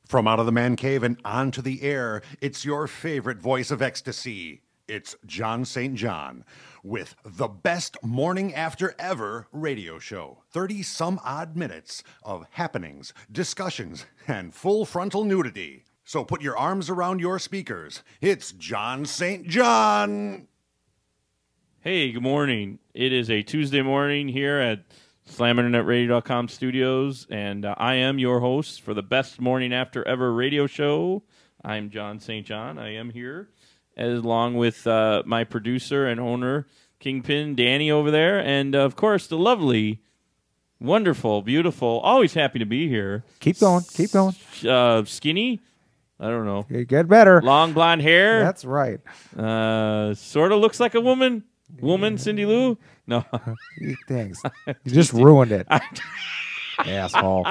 From out of the man cave and onto the air, it's your favorite voice of ecstasy. It's John St. John with the best morning after ever radio show. 30-some-odd minutes of happenings, discussions, and full frontal nudity. So put your arms around your speakers. It's John St. John. Hey, good morning. It is a Tuesday morning here at SlamInternetRadio.com studios, and I am your host for the best morning after ever radio show. I'm John St. John. I am here along with my producer and owner, Kingpin Danny over there, and of course the lovely, wonderful, beautiful, always happy to be here. Keep going, keep going. Skinny, I don't know. You get better. Long blonde hair. That's right. Sort of looks like a woman. Woman, Cindy Lou? No. Thanks. You just ruined it. Asshole.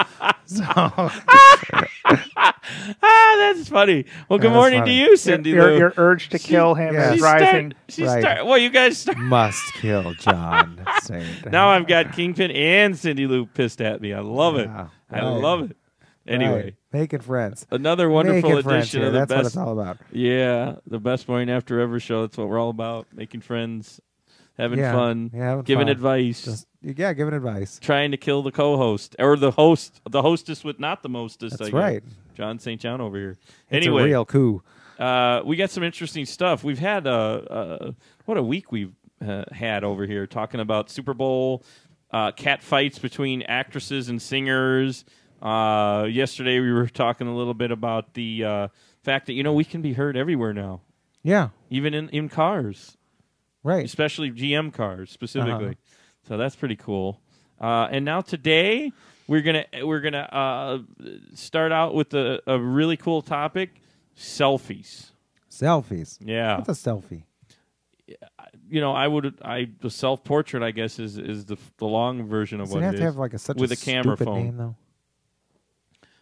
That's funny. Well, good morning to you, Cindy Lou. Your urge to kill him is rising. Well, you guys start. Must kill John. Now I've got Kingpin and Cindy Lou pissed at me. I love it. Yeah, I love it. Anyway. Right. Making friends. Another wonderful Making friends edition here. of the That's best. what it's all about. Yeah, the best morning after ever show. That's what we're all about. Making friends, having fun, giving advice. Giving advice. Trying to kill the co-host or the hostess with not the mostest. That's right. John St. John over here. It's Anyway, a real coup. we got some interesting stuff. We've had what a week we've had over here talking about Super Bowl, cat fights between actresses and singers. Yesterday we were talking a little bit about the fact that we can be heard everywhere now. Yeah. Even in cars. Right. Especially GM cars specifically. So that's pretty cool. And now today we're gonna start out with a really cool topic: selfies. Selfies. Yeah. What's a selfie? The self-portrait, I guess, is the long version of Does what it have it to is. have like such with a a camera stupid phone. name, though?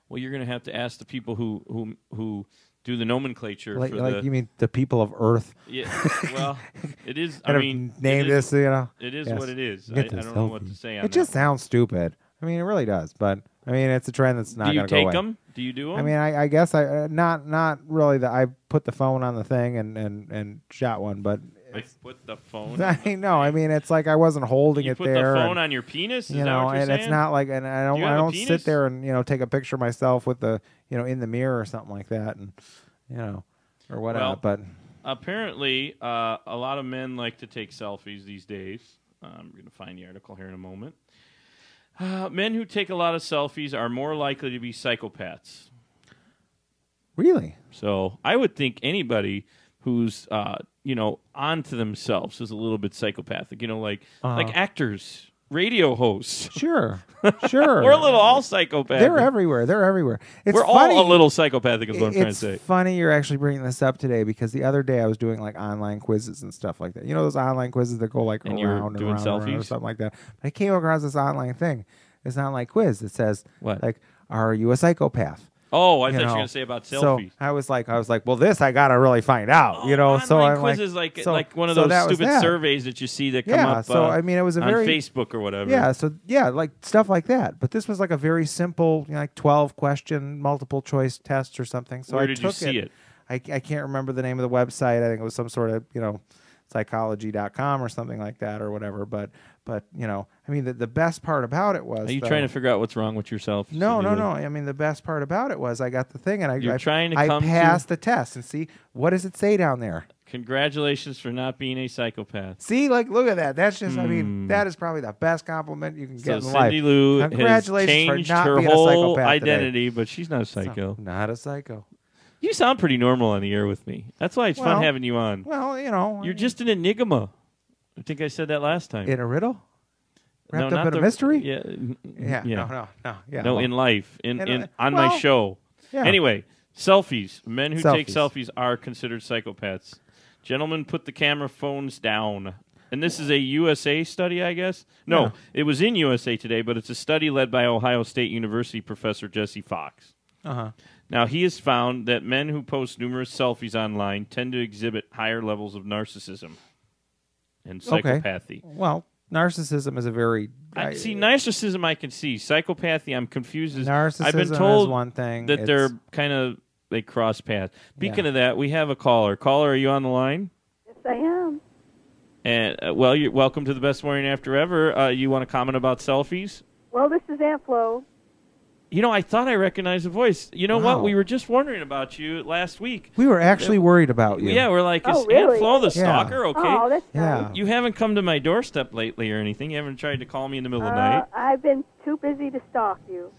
Well, you're gonna have to ask the people who do the nomenclature Like, for you mean the people of Earth? Yeah. Well, it is. Kind of name this, It is Yes. what it is. I Get the don't know what to selfie. say on It just that. sounds stupid. I mean, it really does. But I mean, it's a trend that's not Do you going to go away. take them? Do you do them? I mean, I guess I not really. I put the phone on the thing and shot one, but I put the phone. I know. I mean, it's like I wasn't holding You it put there. the phone and, on your penis. Is you that know, what you're and it's saying? not like, and I don't Do you have a sit penis? there and take a picture of myself with the in the mirror or something like that, and or whatever. Well, but apparently, a lot of men like to take selfies these days. I'm going to find the article here in a moment. Men who take a lot of selfies are more likely to be psychopaths. really, So I would think anybody who's onto themselves is a little bit psychopathic. Like actors, radio hosts. sure. We're a little all psychopathic. They're everywhere. It's We're funny. all a little psychopathic, is what I'm trying to It's say. funny you're actually bringing this up today because the other day I was doing like online quizzes and stuff like that. You know those online quizzes that go like And you were around and doing around, and around or selfies? something like that. But I came across this online thing. It's an online quiz that says What? like, "Are you a psychopath?" Oh, I thought you were know, going to say about So selfies. I was like, well, this I gotta really find out. So online I'm quizzes like, like one of so those that was stupid that. surveys that you see that come Yeah. up So I mean, it was a on very Facebook or whatever. Yeah, so like stuff like that. But this was like a very simple, like 12-question multiple choice test or something. So Where I did took you see it? I can't remember the name of the website. I think it was some sort of psychology.com or something like that or whatever. But I mean, the best part about it was. Are you trying to figure out what's wrong with yourself? No. Cindy Lou? I mean, the best part about it was I got the thing and I passed the test and see what does it say down there. Congratulations for not being a psychopath. See, like, look at that. That's just, I mean, that is probably the best compliment you can get in So life. Cindy Lou has Congratulations for changed not her being a whole psychopath identity, but she's not a psycho. Not a psycho. You sound pretty normal on the air with me. That's why it's fun having you on. Well, You're just an enigma. I think I said that last time. in a riddle? Wrapped No, up not in a mystery? Yeah. Yeah. Yeah. No. Yeah. No, well, in life, on my well, show. yeah. Anyway, selfies. Men who take Selfies. selfies are considered psychopaths. Gentlemen, put the camera phones down. And this is a USA study, I guess? No, Yeah. it was in USA Today, but it's a study led by Ohio State University professor Jesse Fox. Uh-huh. Now, he has found that men who post numerous selfies online tend to exhibit higher levels of narcissism and psychopathy. Well, narcissism is a very... I see narcissism. I can see psychopathy. I'm confused. Narcissism I've been told is one thing. that they're kind of they cross paths. Speaking of that, we have a caller. Caller, are you on the line? Yes, I am. And well, you're welcome to the best morning after ever. You want to comment about selfies? Well, this is Aunt Flo. You know, I thought I recognized the voice. You know Wow. what? We were just wondering about you last week. We were actually worried about you. Yeah, we're like, is Oh, really? Aunt Flo the stalker? Okay. Oh, that's Yeah. nice. You haven't come to my doorstep lately or anything. You haven't tried to call me in the middle of the night. I've been too busy to stalk you.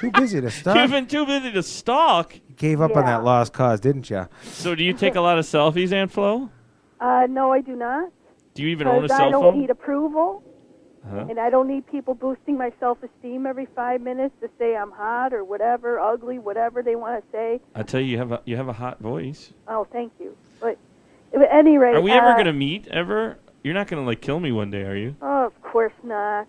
Too busy to stop. You've been too busy to stalk. Gave up on Yeah. that lost cause, didn't you? So do you take a lot of selfies, Aunt Flo? No, I do not. Do you even own a Because cell I don't phone? need approval, Uh-huh. and I don't need people boosting my self-esteem every 5 minutes to say I'm hot or whatever, ugly, whatever they want to say. I tell you, you have a hot voice. Oh, thank you. But at any rate... Are we ever going to meet, ever? You're not going to, like, kill me one day, are you? Oh, of course not.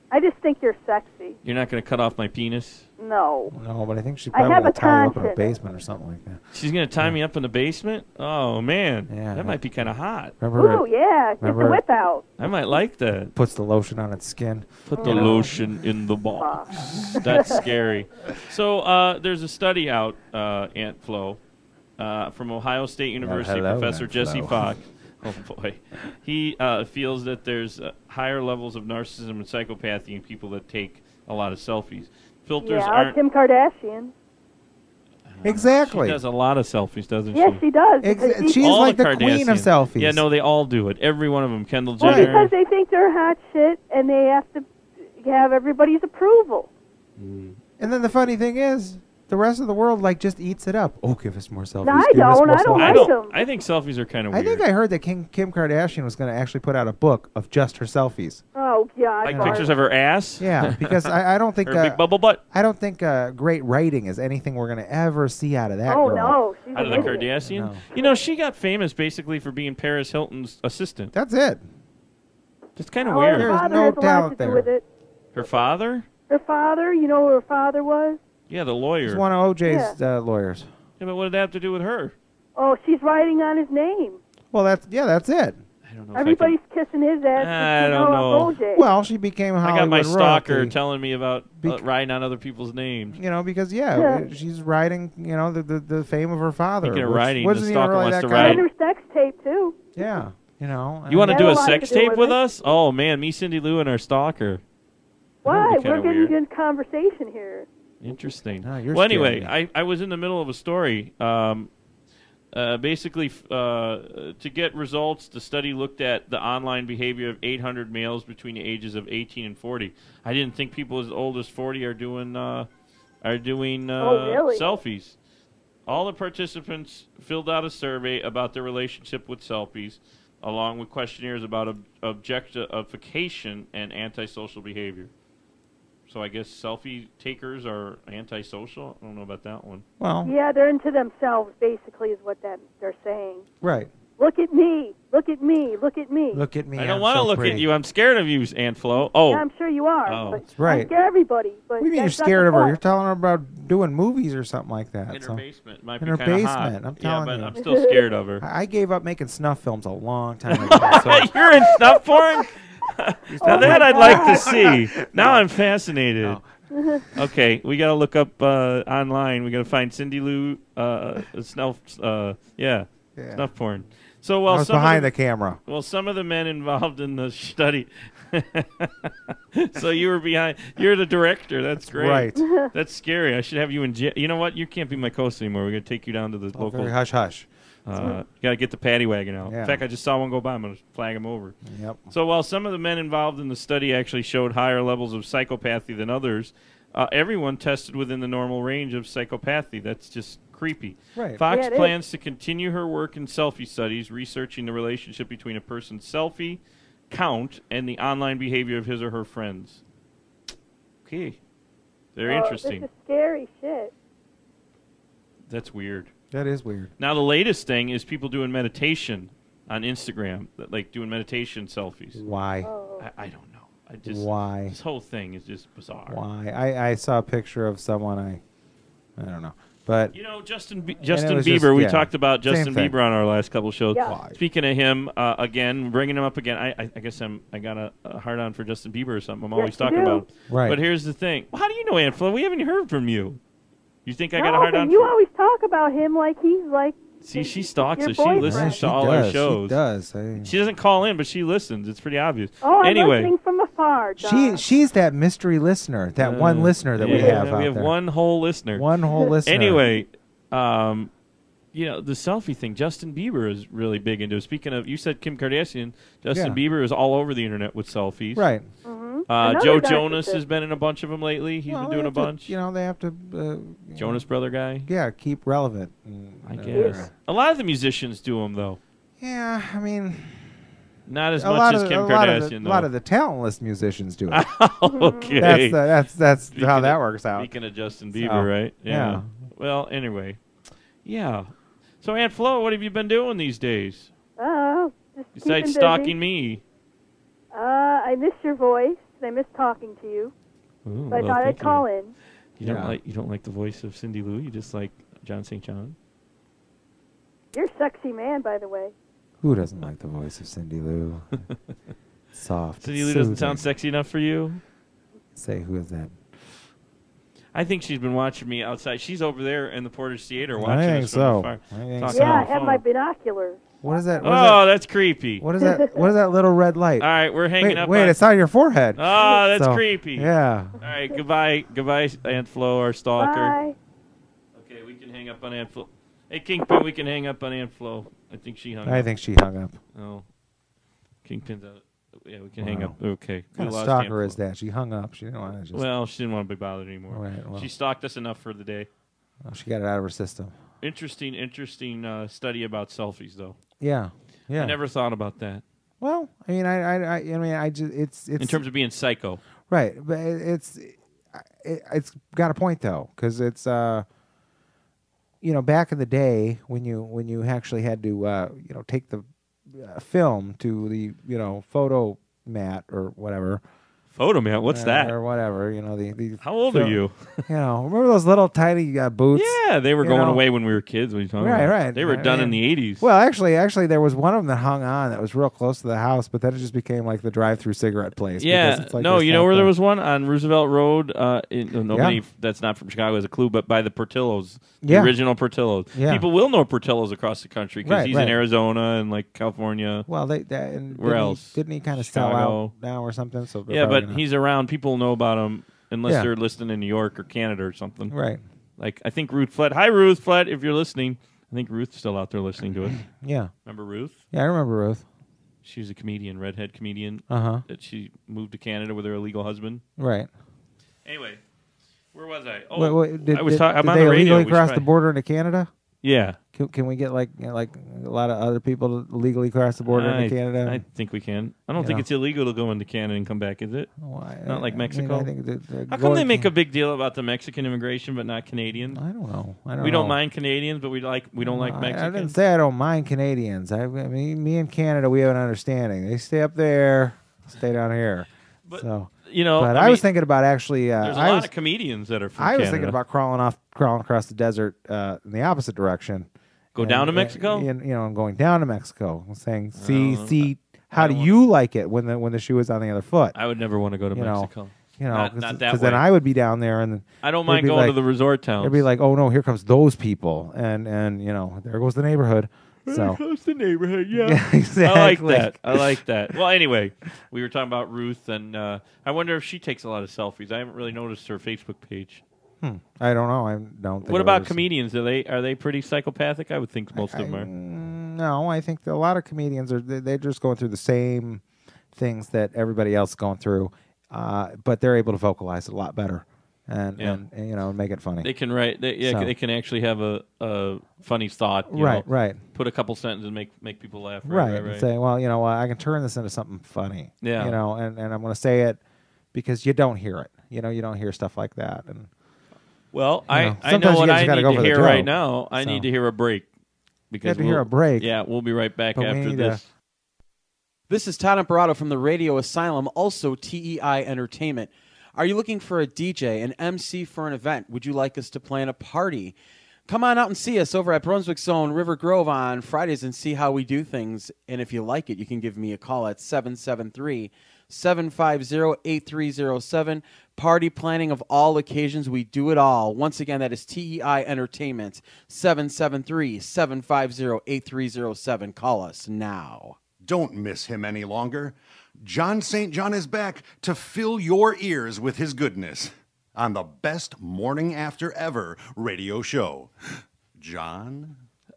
I just think you're sexy. You're not going to cut off my penis? No. No, but I think she I probably have will a tie you up in a conscience. basement or something like that. She's going to tie me up in the basement? Oh, man. Yeah. That might be kind of hot. Remember, Ooh, yeah. Get the remember- whip out. I might like that. puts the lotion on its skin. Put the lotion in the box. That's scary. So there's a study out, Aunt Flo, from Ohio State University, hello, Professor Aunt Jesse Flo. Fox. Oh, boy. He feels that there's higher levels of narcissism and psychopathy in people that take a lot of selfies. Filters Yeah, aren't... Kim Kardashian. Exactly. She does a lot of selfies, doesn't Yes, she? she does. because She's All like the the queen of Kardashians. selfies. Yeah, no, they all do it. Every one of them. Kendall Well, Jenner. because they think they're hot shit, and they have to have everybody's approval. And then the funny thing is, the rest of the world like just eats it up. Oh, give us more selfies. No, I give us don't. more I don't selfies. I like don't. them. I think selfies are kind of I weird. think I heard that Kim Kardashian was going to actually put out a book of just her selfies. Oh, God. like Bart. pictures of her ass. Yeah, because I don't think Her big bubble butt. I don't think great writing is anything we're going to ever see out of that Oh, girl. no. She's Out of an the idiot. Kardashian. No. You know, she got famous basically for being Paris Hilton's assistant. That's it. That's kind of Oh, weird. her There's father no has a lot doubt to do there. with it. Her father? Her father, you know who her father was? Yeah, the lawyer. He's one of OJ's lawyers. Yeah, but what did that have to do with her? Oh, she's writing on his name. Well, that's it. I don't know. if Everybody's kissing his ass. I don't know. OJ. Well, she became I Hollywood got my stalker royalty, telling me about writing on other people's names. You know, because Yeah. she's riding, you know, the fame of her father. Speaking of which riding, wasn't the even stalker really wants that to kind and ride. her sex tape, too. Yeah, you know. You want to That do had a a lot sex to do tape with with it. us? Oh, man, me, Cindy Lou, and our stalker. Why? That'd be We're kinda getting weird. good conversation here. Interesting. Oh, you're Well, anyway, scaring I was in the middle of a story. Basically, to get results, the study looked at the online behavior of 800 males between the ages of 18 and 40. I didn't think people as old as 40 are doing really? selfies. All the participants filled out a survey about their relationship with selfies, along with questionnaires about objectification and antisocial behavior. So I guess selfie takers are antisocial. I don't know about that one. Well, Yeah, they're into themselves, basically, is what they're saying. right. Look at me. Look at me. Look at me. Look at me. I don't I'm want to so look pretty. at you. I'm scared of you, Aunt Flo. Oh, Yeah, I'm sure you are. Oh. But That's right. I scare everybody. But What do you mean you're that's not scared the of her? point. You're telling her about doing movies or something like that. in her so. basement. Might In be her kinda basement, hot. I'm telling yeah, you. but I'm still scared of her. I gave up making snuff films a long time ago. So You're in snuff porn? Now that my I'd like to see. Now I'm fascinated. No. Okay, we got to look up online. We got to find Cindy Lou snuff. Yeah. Snuff porn. So I well, was some behind of the camera. well, some of the men involved in the study. So you were behind. You're the director. That's great. Right. That's scary. I should have you in jail. You know what? You can't be my co-host anymore. We're gonna take you down to the Oh, local. very hush hush. You gotta get the paddy wagon out. Yeah. In fact, I just saw one go by. I'm gonna flag him over. Yep. So while some of the men involved in the study actually showed higher levels of psychopathy than others, everyone tested within the normal range of psychopathy. That's just creepy. Right. Fox Yeah, it plans to continue her work in selfie studies, researching the relationship between a person's selfie count and the online behavior of his or her friends. Okay. Very interesting. This is scary shit. That's weird. That is weird. Now the latest thing is people doing meditation on Instagram, like doing meditation selfies. Why? Oh. I don't know. I just Why? This whole thing is just bizarre. Why? I saw a picture of someone I don't know. But Justin was Bieber. just- We yeah, talked about same Justin thing. Bieber on our last couple shows. Yeah. Speaking of him, again, bringing him up again. I guess I got a hard on for Justin Bieber or something. I'm always you talking do. about him. Right. But here's the thing. Well, how do you know, Aunt Flo? We haven't heard from you. You think I got a No, hard but on? you always talk about him like he's like. See, she stalks your us. She boyfriend. listens she to all does, our shows. She does. She doesn't call in, but she listens. It's pretty obvious. Oh, I'm anyway, listening from afar, John. She's that mystery listener, that one listener that we have out we have there. one whole listener. One whole listener. Anyway, the selfie thing. Justin Bieber is really big into it. Speaking of, you said Kim Kardashian. Justin Bieber is all over the internet with selfies. Right. Another Joe narcissist. Jonas has been in a bunch of them lately. He's been doing a bunch. They have to. Jonas Brother guy. Yeah, keep relevant. I guess. A lot of the musicians do them though. Yeah, I mean, Not as much as Kim Kardashian though. A lot of the talentless musicians do it. Okay. That's how that works out. Speaking of Justin Bieber, right? Yeah. Well, anyway. Yeah. So, Aunt Flo, what have you been doing these days? Oh, just Besides keeping stalking busy. me. I miss your voice. I miss talking to you. Ooh, So I thought I'd call in. You don't like the voice of Cindy Lou? You just like John St. John? You're a sexy man, by the way. Who doesn't like the voice of Cindy Lou? Soft. Cindy Lou doesn't sound sexy enough for you? Say, who is that? I think she's been watching me outside. She's over there in the Portage Theater watching I think us so. from the fire. I think Talking so. Yeah, on I the have phone. my binoculars. What is that? Oh, that's creepy. What is that? What is that little red light? All right, we're hanging up. Wait, on... it's on your forehead. Oh, that's So, creepy. Yeah. All right, goodbye, Aunt Flo, our stalker. Bye. Okay, we can hang up on Aunt Flo. Hey, Kingpin, we can hang up on Aunt Flo. I think she hung up. I think she hung up. Oh, Kingpin's out. Yeah, we can hang up. Okay. What kind of stalker is that? She hung up. She didn't want to just. Well, she didn't want to be bothered anymore. Right, well. She stalked us enough for the day. Well, she got it out of her system. Interesting study about selfies, though. Yeah. Yeah. I never thought about that. Well, I mean, I just it's In terms of being psycho. right, but it's got a point though, because it's back in the day when you actually had to take the film to the photo mat or whatever. Photo man, what's that? Or whatever, the How old are you? Remember those little tiny boots? Yeah, they were going away when we were kids. What are you talking about? Right. They were done in the 80s. Well, actually, there was one of them that hung on that was real close to the house, but then it just became like the drive-through cigarette place. Yeah, because it's like no, this you know where kind there of- was one on Roosevelt Road. Nobody that's not from Chicago has a clue, but by the Portillos, the Yeah. original Portillos. Yeah. People will know Portillos across the country because Right, he's right. in Arizona and like California. Well, Where else? Didn't he kind of sell Chicago. out now or something? So they're Yeah, probably but gonna- he's around. People know about him unless Yeah. they're listening in New York or Canada or something. right. Like I think Ruth Flett. Hi, Ruth Flett, if you're listening. I think Ruth's still out there listening to it. Yeah, Remember Ruth? yeah, I remember Ruth. She was a comedian, redhead comedian. Uh-huh. That she moved to Canada with her illegal husband. Right. Anyway, where was I? Oh, Wait, I was talking. I'm did on they the radio. illegally We cross should the probably- border into Canada? Yeah, Can we get like a lot of other people to legally cross the border into Canada? I think we can. I don't You think know. it's illegal to go into Canada and come back, is it? Why? Not like Mexico? I think How come they make a big deal about the Mexican immigration but not Canadian? I don't know. We don't mind Canadians, but we don't like I Mexicans. didn't say I don't mind Canadians. I mean, me and Canada, we have an understanding. They stay up there, stay down here. But, so, you know, but I was mean, thinking about actually. there's a I lot was, of comedians that are from I was Canada. thinking about crawling across the desert in the opposite direction. Go down to Mexico? And going down to Mexico, saying, don't see, how do you like it when the shoe is on the other foot? I would never want to go to Mexico. Not that because way. then I would be down there, and I don't they'd mind be going like- to the resort towns. They'd be like, oh no, here comes those people, and there goes the neighborhood. So Close the neighborhood, yeah, exactly. I like that. Well, anyway, we were talking about Ruth, and I wonder if she takes a lot of selfies. I haven't really noticed her Facebook page. I don't know. I don't. Think What I've about ever seen- comedians? Are they pretty psychopathic? I would think most of them are. No, I think that a lot of comedians they're just going through the same things that everybody else is going through, but they're able to vocalize it a lot better and make it funny. They can write. They can actually have a funny thought. Right. Put a couple sentences and make people laugh. Right. Right. And say, well, I can turn this into something funny. Yeah. And I'm going to say it because you don't hear it. You don't hear stuff like that. And Well, I know sometimes what you I just gotta need go to for the hear joke. right now. I So. need to hear a break. Because have to hear a break. Yeah, we'll be right back But we after need this. This is Todd Imperato from the Radio Asylum, also TEI Entertainment. Are you looking for a DJ, an MC for an event? Would you like us to plan a party? Come on out and see us over at Brunswick Zone, River Grove on Fridays and see how we do things. And if you like it, you can give me a call at 773-750-8307. Party planning of all occasions. We do it all. Once again, that is TEI Entertainment, 773-750-8307. Call us now. Don't miss him any longer. John St. John is back to fill your ears with his goodness on the best morning after ever radio show. John?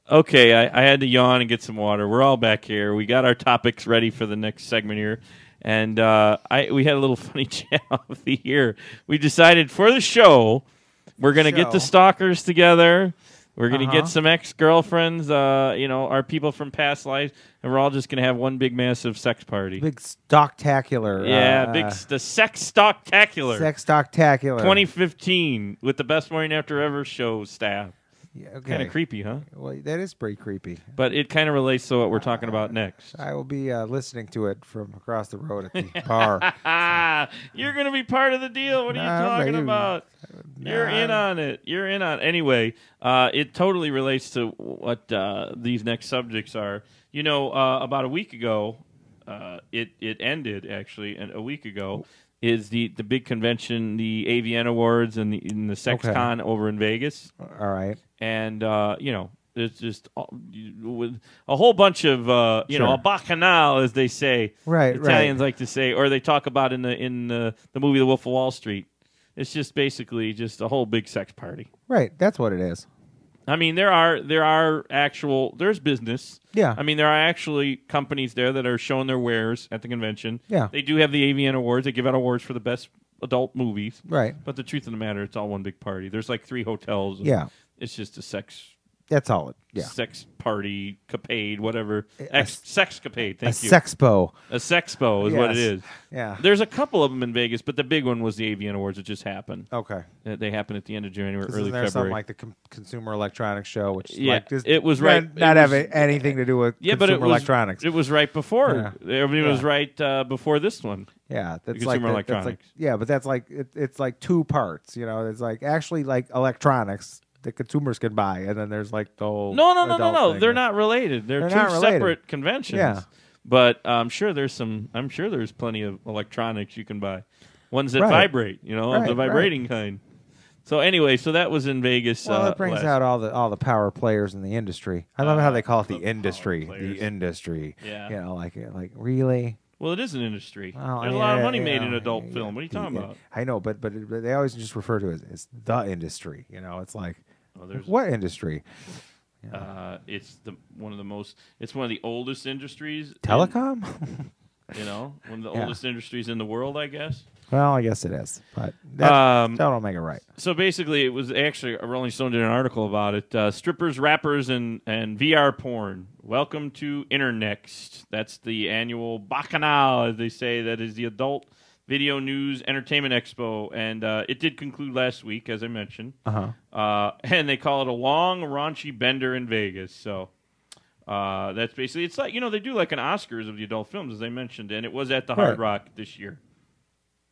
Okay, I had to yawn and get some water. We're all back here. We got our topics ready for the next segment here. And we had a little funny chat off the air. We decided for the show, we're going to get the stalkers together. We're going to get some ex-girlfriends, our people from past lives, and we're all just going to have one big, massive sex party. Big stocktacular. Yeah, the sex stocktacular. Sex stocktacular. 2015 with the Best Morning After Ever show staff. Yeah, okay. Kind of creepy, huh? Well, that is pretty creepy. But it kind of relates to what we're talking about next. I will be listening to it from across the road at the bar. You're going to be part of the deal. What are you talking about? You're in on it. You're in on it. Anyway, it totally relates to what these next subjects are. You know, about a week ago, it ended, actually, and a week ago is the big convention, the AVN Awards and the SexCon over in Vegas. All right. And, it's just with a whole bunch of, a bacchanal, as they say. Right, Italians like to say, or they talk about in the movie The Wolf of Wall Street. It's just basically just a whole big sex party. Right. That's what it is. I mean, there's business. Yeah. I mean, there are actually companies there that are showing their wares at the convention. Yeah. They do have the AVN Awards. They give out awards for the best adult movies. Right. But the truth of the matter, it's all one big party. There's like 3 hotels. Yeah. It's just a sex That's all it. Yeah. sex party, capade, whatever. Sexcapade, thank you. A sexpo. A sexpo is what it is. Yeah. There's a couple of them in Vegas, but the big one was the AVN Awards that just happened. Okay. They happened at the end of January, early Isn't there February. something like the Consumer Electronics Show, which it was right. Not having anything to do with consumer electronics. It was right before. I mean, it was right before this one. Yeah, that's consumer like electronics. But that's like it's like 2 parts. You know, it's like actually like electronics that consumers can buy, and then there's like the whole no. They're not related. They're two separate conventions. Yeah, but I'm sure there's plenty of electronics you can buy. Ones that vibrate, the vibrating kind. So anyway, that was in Vegas. Well, it brings out all the power players in the industry. I love how they call it the industry. The industry. Yeah. Like really. Well, it is an industry. Well, There's a lot of money made in adult film. What are you talking about? I know, but they always just refer to it as the industry. It's like, what industry? It's one of the oldest industries. Telecom? One of the oldest industries in the world, I guess. Well, I guess it is, but that don't make it right. So basically, it was actually Rolling Stone did an article about it. Strippers, rappers, and VR porn. Welcome to Internext. That's the annual Bacchanal, as they say. That is the Adult Video News Entertainment Expo, and it did conclude last week, as I mentioned. And they call it a long, raunchy bender in Vegas. So that's basically, it's like, they do like an Oscars of the adult films, as I mentioned, and it was at the Hard Rock this year.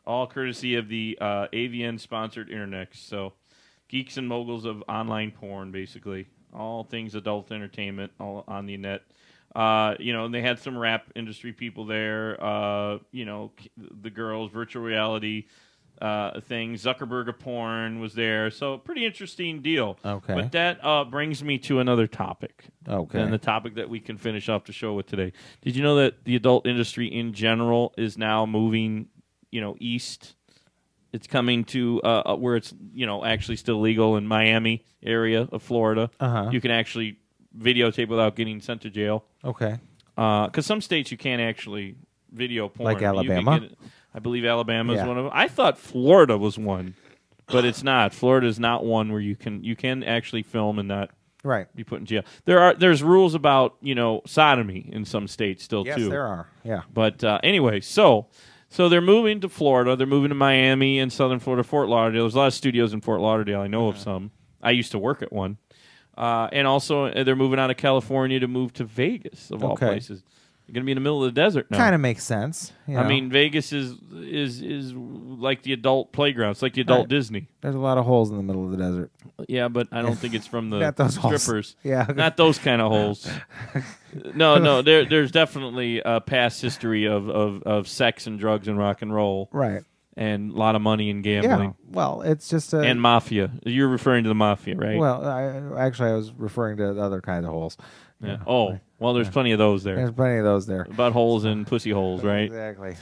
All courtesy of the AVN-sponsored Internext. So geeks and moguls of online porn, basically. All things adult entertainment, all on the net. And they had some rap industry people there. The girls, virtual reality things. Zuckerberg of porn was there. So pretty interesting deal. Okay. But that brings me to another topic. Okay. And the topic that we can finish off the show with today. Did you know that the adult industry in general is now moving east? It's coming to where it's, actually still legal in Miami area of Florida. You can actually videotape without getting sent to jail. Okay. Because some states you can't actually video porn. Like Alabama? I believe Alabama is one of them. I thought Florida was one, but it's not. Florida is not one where you can actually film and not be put in jail. There's rules about, sodomy in some states still too. Yes, there are. Yeah. But anyway, so they're moving to Florida. They're moving to Miami and Southern Florida, Fort Lauderdale. There's a lot of studios in Fort Lauderdale. I know of some. I used to work at one. And also, they're moving out of California to move to Vegas, of all places. You're going to be in the middle of the desert now. Kind of makes sense. I mean, Vegas is like the adult playground. It's like the adult Disney. There's a lot of holes in the middle of the desert. Yeah, but I don't think it's from the Not those strippers. holes. Yeah. Not those kind of holes. No. There's definitely a past history of sex and drugs and rock and roll. Right. And a lot of money and gambling. Yeah. Well, it's just and mafia. You're referring to the mafia, right? Well, I was referring to the other kinds of holes. Yeah. Oh, well, there's plenty of those there. There's plenty of those there. Buttholes and pussy holes, right? Exactly.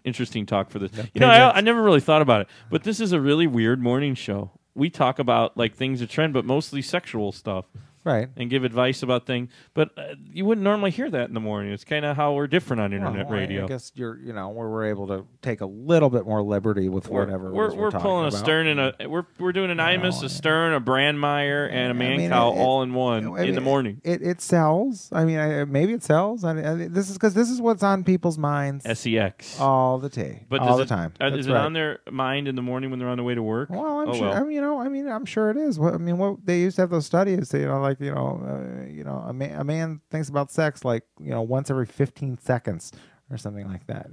Interesting talk for this. I never really thought about it, but this is a really weird morning show. We talk about like things that trend, but mostly sexual stuff. Right. And give advice about things. But you wouldn't normally hear that in the morning. It's kind of how we're different on internet radio. I guess we're able to take a little bit more liberty with whatever we're pulling a Stern and we're doing an Imus, a Stern, a Brandmeier, and a Mancow all in one in the morning. It sells. I mean, maybe it sells. This is because this is what's on people's minds. SEX all the time. But all the time. Is it on their mind in the morning when they're on the way to work? Well, I'm sure. Well. I'm sure it is. What they used to have those studies. Like a man thinks about sex like once every 15 seconds or something like that.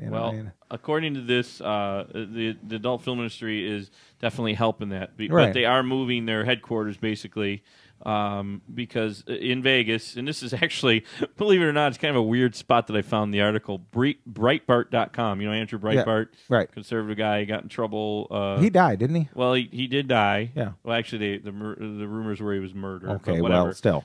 According to this, the adult film industry is definitely helping that, right. But they are moving their headquarters basically because in Vegas, and this is actually, believe it or not, it's kind of a weird spot that I found the article. Breitbart.com. Andrew Breitbart, right? Conservative guy, he got in trouble. He died, didn't he? Well, he did die. Yeah. Well, actually, the rumors were he was murdered. Okay, but whatever. well, still.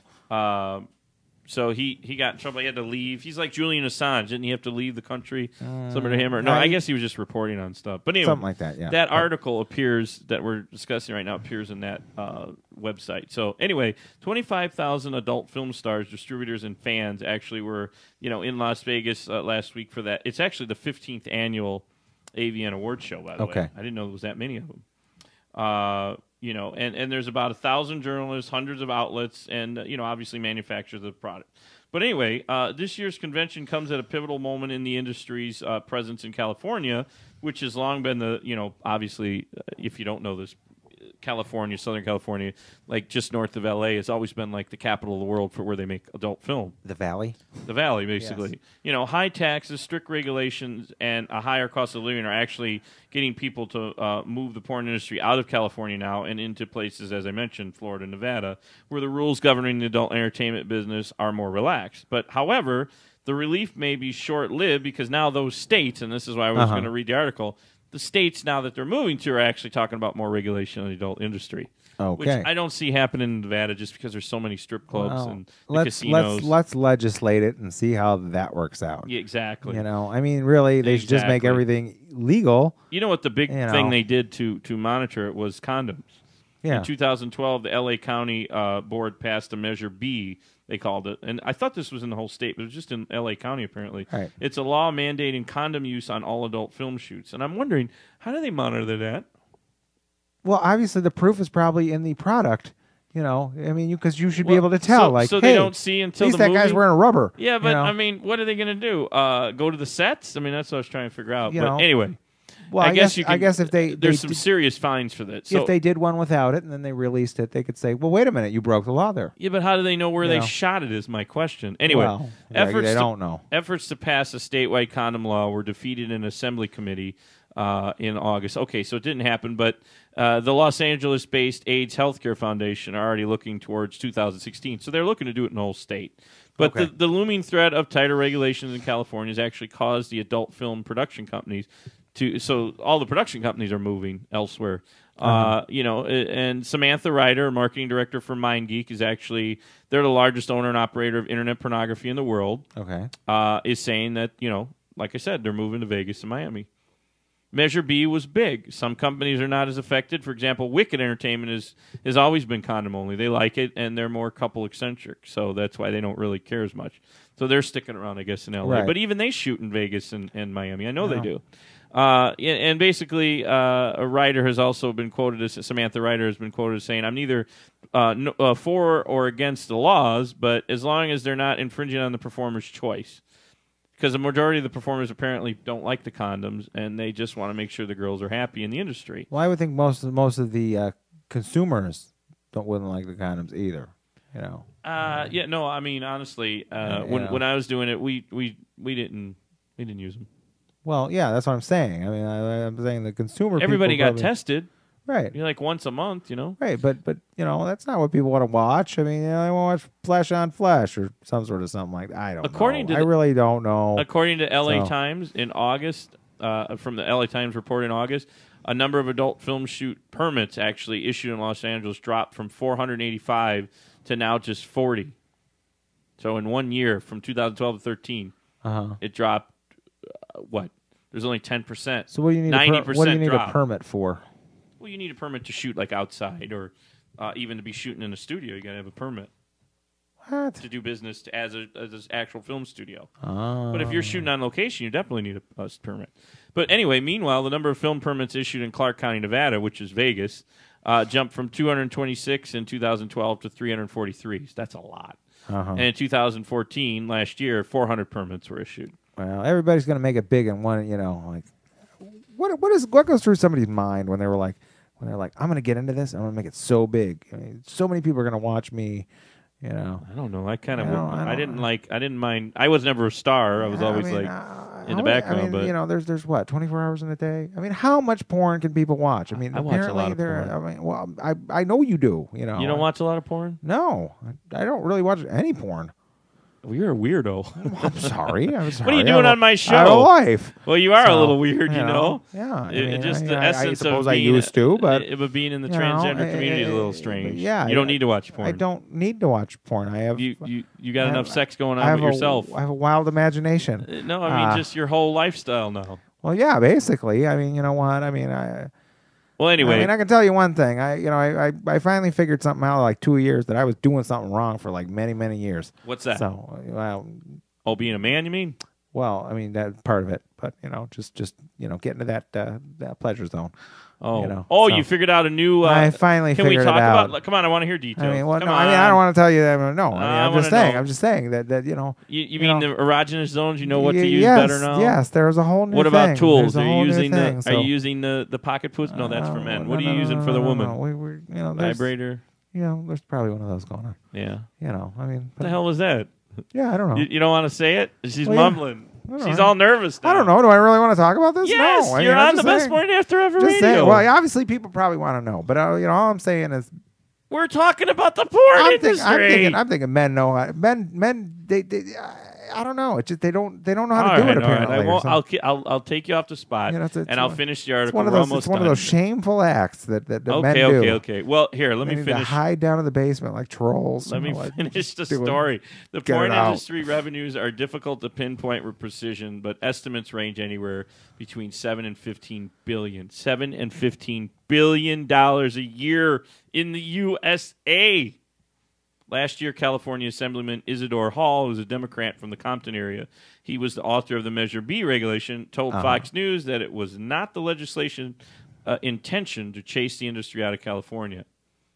So he got in trouble. He had to leave. He's like Julian Assange. Didn't he have to leave the country? Similar to him? Or no, I guess he was just reporting on stuff. But anyway, something like that, yeah. That article appears that we're discussing right now appears in that website. So anyway, 25,000 adult film stars, distributors, and fans actually were in Las Vegas last week for that. It's actually the 15th annual AVN Awards show, by the way. I didn't know there was that many of them. And there's about 1,000 journalists, hundreds of outlets, and obviously manufacturers of the product. But anyway, this year's convention comes at a pivotal moment in the industry's presence in California, which has long been obviously, if you don't know this, California, Southern California, like just north of LA, has always been like the capital of the world for where they make adult film. The Valley? The Valley, basically. Yes. High taxes, strict regulations, and a higher cost of living are actually getting people to move the porn industry out of California now and into places, as I mentioned, Florida, Nevada, where the rules governing the adult entertainment business are more relaxed. But, however, the relief may be short-lived because now those states, and this is why I was going to read the article, the states now that they're moving to are actually talking about more regulation of the adult industry. Okay. Which I don't see happening in Nevada just because there's so many strip clubs and casinos. Let's legislate it and see how that works out. Yeah, exactly. Really, they should just make everything legal. You know what the big thing they did to monitor it was condoms. Yeah. In 2012, the L.A. County Board passed a Measure B, they called it. And I thought this was in the whole state, but it was just in L.A. County, apparently. Right. It's a law mandating condom use on all adult film shoots. And I'm wondering, how do they monitor that? Well, obviously, the proof is probably in the product. Because you should be able to tell. So they don't see until at least the that movie? guy's wearing a rubber. Yeah, but, what are they going to do? Go to the sets? I mean, that's what I was trying to figure out. But anyway. Well, I guess if there's some serious fines for that. So, if they did one without it and then they released it, they could say, "Well, wait a minute, you broke the law there." Yeah, but how do they know where they shot it? Is my question. Anyway, they don't know. Efforts to pass a statewide condom law were defeated in Assembly Committee in August. Okay, so it didn't happen, but the Los Angeles-based AIDS Healthcare Foundation are already looking towards 2016, so they're looking to do it in the whole state. But the looming threat of tighter regulations in California has actually caused the adult film production companies so all the production companies are moving elsewhere. And Samantha Ryder, marketing director for MindGeek, is actually, they're the largest owner and operator of internet pornography in the world. Okay. Is saying that, like I said, they're moving to Vegas and Miami. Measure B was big. Some companies are not as affected. For example, Wicked Entertainment has always been condom only. They like it, and they're more couple eccentric, so that's why they don't really care as much. So they're sticking around, I guess, in LA. Right. But even they shoot in Vegas and Miami. I know they do. And basically, a writer has also been quoted as Samantha Ryder has been quoted as saying, "I'm neither for or against the laws, but as long as they're not infringing on the performer's choice." Because the majority of the performers apparently don't like the condoms, and they just want to make sure the girls are happy in the industry. Well, I would think most of the consumers wouldn't like the condoms either. Yeah, no, I mean honestly, when I was doing it, we didn't use them. Well, yeah, that's what I'm saying. I mean, I'm saying the consumer. Everybody people got probably, tested. right? You're like once a month, Right, but that's not what people want to watch. I mean, they want to watch Flesh on Flesh or some sort of something like that. I don't know. I really don't know. According to LA Times in August, from the LA Times report in August, a number of adult film shoot permits actually issued in Los Angeles dropped from 485 to now just 40. So in 1 year, from 2012 to 13, it dropped. What? There's only 10%. So what do you need? 90% What do you need drop. a permit for? Well, you need a permit to shoot like outside, or even to be shooting in a studio. You got to have a permit. What? To do business as an actual film studio. Oh. But if you're shooting on location, you definitely need a permit. But anyway, meanwhile, the number of film permits issued in Clark County, Nevada, which is Vegas, jumped from 226 in 2012 to 343. So that's a lot. And in 2014, last year, 400 permits were issued. Well, everybody's going to make it big and one, like what goes through somebody's mind when they're like, I'm going to get into this, I'm going to make it so big. I mean, so many people are going to watch me. I don't know. I kind of. I didn't mind. I was never a star. I was always in the background. But there's what 24 hours in a day. I mean, how much porn can people watch? I mean, I watch a lot of porn. I mean, well, I know you do. You don't watch a lot of porn? No, I don't really watch any porn. Well, you're a weirdo. I'm sorry. What are you doing on my show? I have a life. Well, you are a little weird, Yeah. I suppose I used to, but being in the transgender community is a little strange. Yeah, you don't need to watch porn. I don't need to watch porn. I have you got enough sex going on with yourself. I have a wild imagination. No, I mean just your whole lifestyle now. Well, yeah, basically. I mean, you know what? I mean, Well, anyway, I mean, I can tell you one thing. I finally figured something out like 2 years that I was doing something wrong for like many, many years. What's that? So, being a man, you mean? Well, I mean that's part of it, but just getting to that pleasure zone. Oh, you figured out a new. I finally can figured we talk it out. about? Come on, I want to hear details. I mean, well, come no, on. I don't want to tell you that. No, I'm just saying. know. I'm just saying that You mean the erogenous zones? You know what to use better now. Yes, there's a whole new. What about thing. tools? Are you using the pocket puss? No, that's for men. What are you using for the woman? Vibrator. There's probably one of those going on. Yeah. I mean, what the hell was that? Yeah, I don't know. You don't want to say it? She's mumbling. She's all nervous now. I don't know. Do I really want to talk about this? Yes, no. You're on the best morning after ever radio. Saying, well, obviously people probably want to know, but all I'm saying is we're talking about the porn industry. I'm thinking men know how, men they I don't know. It's just they don't know how to do it apparently. I'll take you off the spot and I'll finish the article. It's one of those shameful acts that men do. Okay. Well, here, let me finish. To hide down in the basement like trolls. Let me finish the story. The porn industry revenues are difficult to pinpoint with precision, but estimates range anywhere between $7 and $15 billion. $7 and $15 billion a year in the USA. Last year, California Assemblyman Isidore Hall, who's a Democrat from the Compton area, he was the author of the Measure B regulation, told Fox News that it was not the legislation intention to chase the industry out of California.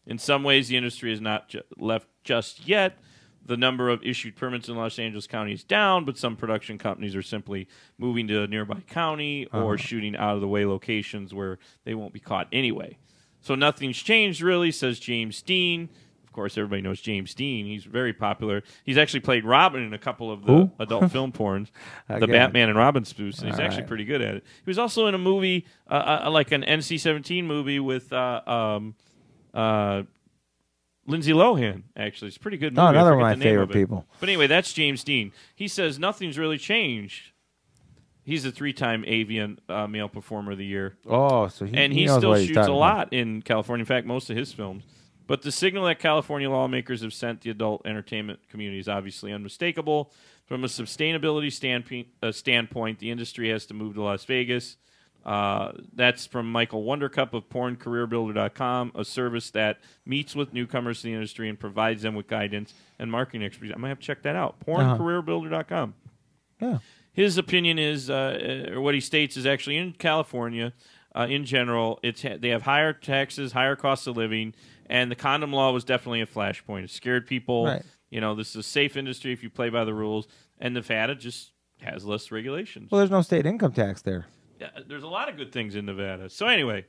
In some ways, the industry is not left just yet. The number of issued permits in Los Angeles County is down, but some production companies are simply moving to a nearby county or shooting out-of-the-way locations where they won't be caught anyway. So nothing's changed, really, says James Dean. Of course, everybody knows James Dean. He's very popular. He's actually played Robin in a couple of the adult film porns, the Batman and Robin spoofs, and he's actually pretty good at it. He was also in a movie, like an NC-17 movie with Lindsay Lohan, actually. It's a pretty good movie. Oh, another one of my favorite people. But anyway, that's James Dean. He says nothing's really changed. He's a 3-time Avian Male Performer of the Year. Oh, so he still shoots a lot in California. In fact, most of his films. But the signal that California lawmakers have sent the adult entertainment community is obviously unmistakable. From a sustainability standpoint, the industry has to move to Las Vegas. That's from Michael Wondercup of PornCareerBuilder.com, a service that meets with newcomers to the industry and provides them with guidance and marketing expertise. I might have to check that out. PornCareerBuilder.com. Yeah. His opinion is, or what he states is actually in California, in general, they have higher taxes, higher costs of living, and the condom law was definitely a flashpoint. It scared people. Right. This is a safe industry if you play by the rules, and Nevada just has less regulations. Well, there's no state income tax there. Yeah, there's a lot of good things in Nevada. So anyway,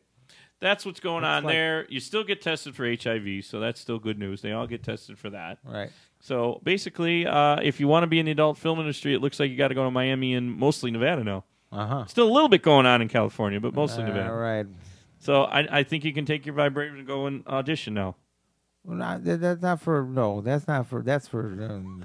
that's what's going on like- there. You still get tested for HIV, so that's still good news. They all get tested for that. Right. So basically, if you want to be in the adult film industry, it looks like you got to go to Miami and mostly Nevada now. Still a little bit going on in California, but mostly Nevada. Right. So I think you can take your vibrator and go and audition now. Well, that's not for that's for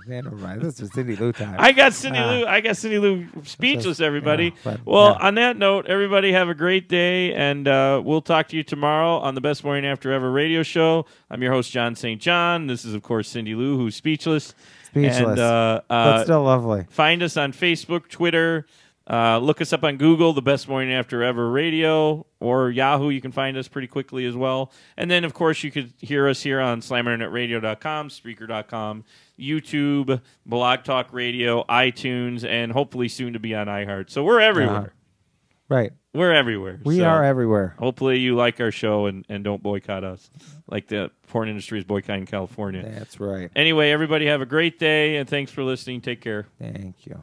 never mind. This is Cindy Lou time. I got Cindy Lou speechless, everybody. Yeah, but, well, yeah. on that note, everybody have a great day, and we'll talk to you tomorrow on the Best Morning After Ever radio show. I'm your host, John St. John. This is, of course, Cindy Lou, who's speechless. Speechless, and, but still lovely. Find us on Facebook, Twitter. Look us up on Google, the Best Morning After Ever radio, or Yahoo. You can find us pretty quickly as well. And then, of course, you could hear us here on SlamInternetRadio.com, Spreaker.com, YouTube, Blog Talk Radio, iTunes, and hopefully soon to be on iHeart. So we're everywhere. Right. We're everywhere. We So are everywhere. Hopefully you like our show and don't boycott us like the porn industry is boycotting California. That's right. Anyway, everybody have a great day, and thanks for listening. Take care. Thank you.